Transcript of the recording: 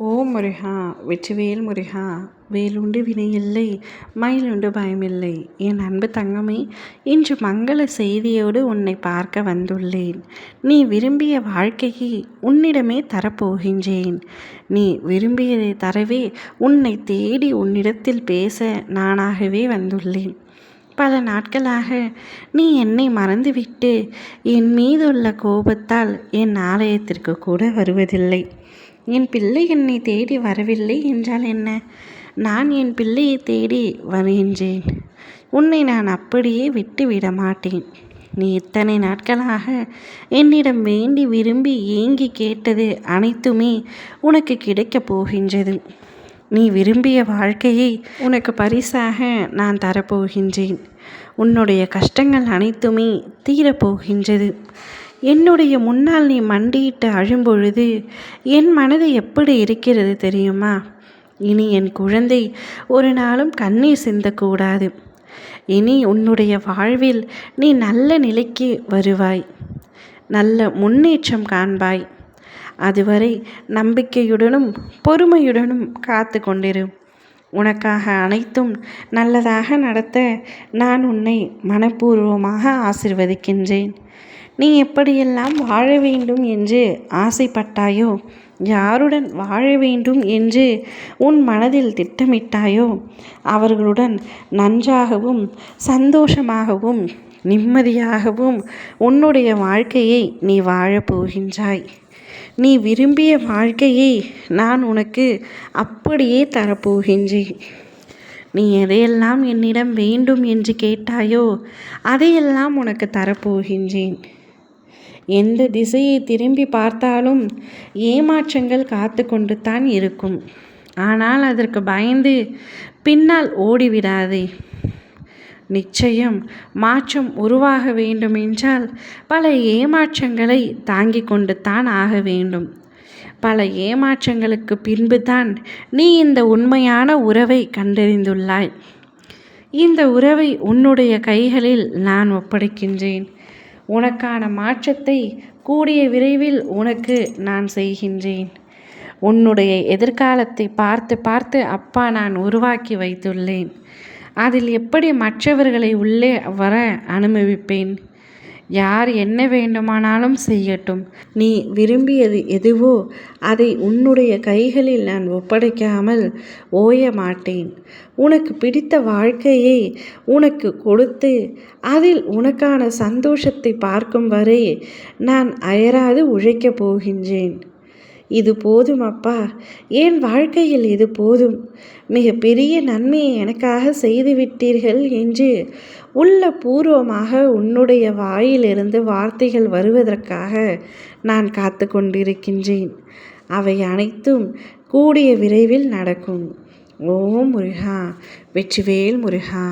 ஓம் முருகா! வெற்றிவேல் முருகா! வேலுண்டு வினையில்லை, மயிலுண்டு பயமில்லை. என் அன்பு தங்கமே, இன்று மங்கள செய்தியோடு உன்னை பார்க்க வந்துள்ளேன். நீ விரும்பிய வாழ்க்கையை உன்னிடமே தரப்போகின்றேன். நீ விரும்பியதை தரவே உன்னை தேடி உன்னிடத்தில் பேச நானாகவே வந்துள்ளேன். பல நாட்களாக நீ என்னை மறந்துவிட்டு என் மீதுள்ள கோபத்தால் என் ஆலயத்திற்கு கூட வருவதில்லை. என் பிள்ளை என்னை தேடி வரவில்லை என்றால் என்ன? நான் என் பிள்ளையை தேடி வருகின்றேன். உன்னை நான் அப்படியே விட்டு விட மாட்டேன். நீ இத்தனை நாட்களாக என்னிடம் வேண்டி விரும்பி ஏங்கி கேட்டது அனைத்துமே உனக்கு கிடைக்கப் போகின்றது. நீ விரும்பிய வாழ்க்கையை உனக்கு பரிசாக நான் தரப்போகின்றேன். உன்னுடைய கஷ்டங்கள் அனைத்துமே தீரப்போகின்றது. என்னுடைய முன்னால் நீ மண்டியிட்டு அழும்பொழுது என் மனது எப்படி இருக்கிறது தெரியுமா? இனி என் குழந்தை ஒரு நாளும் கண்ணீர் சிந்தக்கூடாது. இனி உன்னுடைய வாழ்வில் நீ நல்ல நிலைக்கு வருவாய், நல்ல முன்னேற்றம் காண்பாய். அதுவரை நம்பிக்கையுடனும் பொறுமையுடனும் காத்து கொண்டிரு. உனக்காக அனைத்தும் நல்லதாக நடத்த நான் உன்னை மனப்பூர்வமாக ஆசிர்வதிக்கின்றேன். நீ எப்படியெல்லாம் வாழ வேண்டும் என்று ஆசைப்பட்டாயோ, யாருடன் வாழ வேண்டும் என்று உன் மனதில் திட்டமிட்டாயோ, அவர்களுடன் நன்றாகவும் சந்தோஷமாகவும் நிம்மதியாகவும் உன்னுடைய வாழ்க்கையை நீ வாழப்போகின்றாய். நீ விரும்பிய வாழ்க்கையை நான் உனக்கு அப்படியே தரப்போகின்றேன். நீ எதையெல்லாம் என்னிடம் வேண்டும் என்று கேட்டாயோ அதையெல்லாம் உனக்கு தரப்போகின்றேன். எந்த திசையை திரும்பி பார்த்தாலும் ஏமாற்றங்கள் காத்து கொண்டு தான் இருக்கும். ஆனால் அதற்கு பயந்து பின்னால் ஓடிவிடாதே. நிச்சயம் மாற்றம் உருவாக வேண்டுமென்றால் பல ஏமாற்றங்களை தாங்கிக் கொண்டு தான் ஆக வேண்டும். பல ஏமாற்றங்களுக்கு பின்புதான் நீ இந்த உண்மையான உறவை கண்டறிந்துள்ளாய். இந்த உறவை உன்னுடைய கைகளில் நான் ஒப்படைக்கின்றேன். உனக்கான மாற்றத்தை கூடிய விரைவில் உனக்கு நான் செய்கின்றேன். உன்னுடைய எதிர்காலத்தை பார்த்து பார்த்து அப்பா நான் உருவாக்கி வைத்துள்ளேன். அதில் எப்படி மற்றவர்களை உள்ளே வர அனுமதிப்பேன்? யார் என்ன வேண்டுமானாலும் செய்யட்டும். நீ விரும்பியது எதுவோ அதை உன்னுடைய கைகளில் நான் ஒப்படைக்காமல் ஓய மாட்டேன். உனக்கு பிடித்த வாழ்க்கையை உனக்கு கொடுத்து அதில் உனக்கான சந்தோஷத்தை பார்க்கும் வரை நான் அயராது உழைக்கப் போகின்றேன். இது போதும் அப்பா, என் வாழ்க்கையில் இது போதும். மிக பெரிய நன்மையை எனக்காக செய்துவிட்டீர்கள் என்று உள்ள பூர்வமாக உன்னுடைய வாயிலிருந்து வார்த்தைகள் வருவதற்காக நான் காத்து கொண்டிருக்கின்றேன். அவை அனைத்தும் கூடிய விரைவில் நடக்கும். ஓம் முருகா! வெற்றிவேல் முருகா!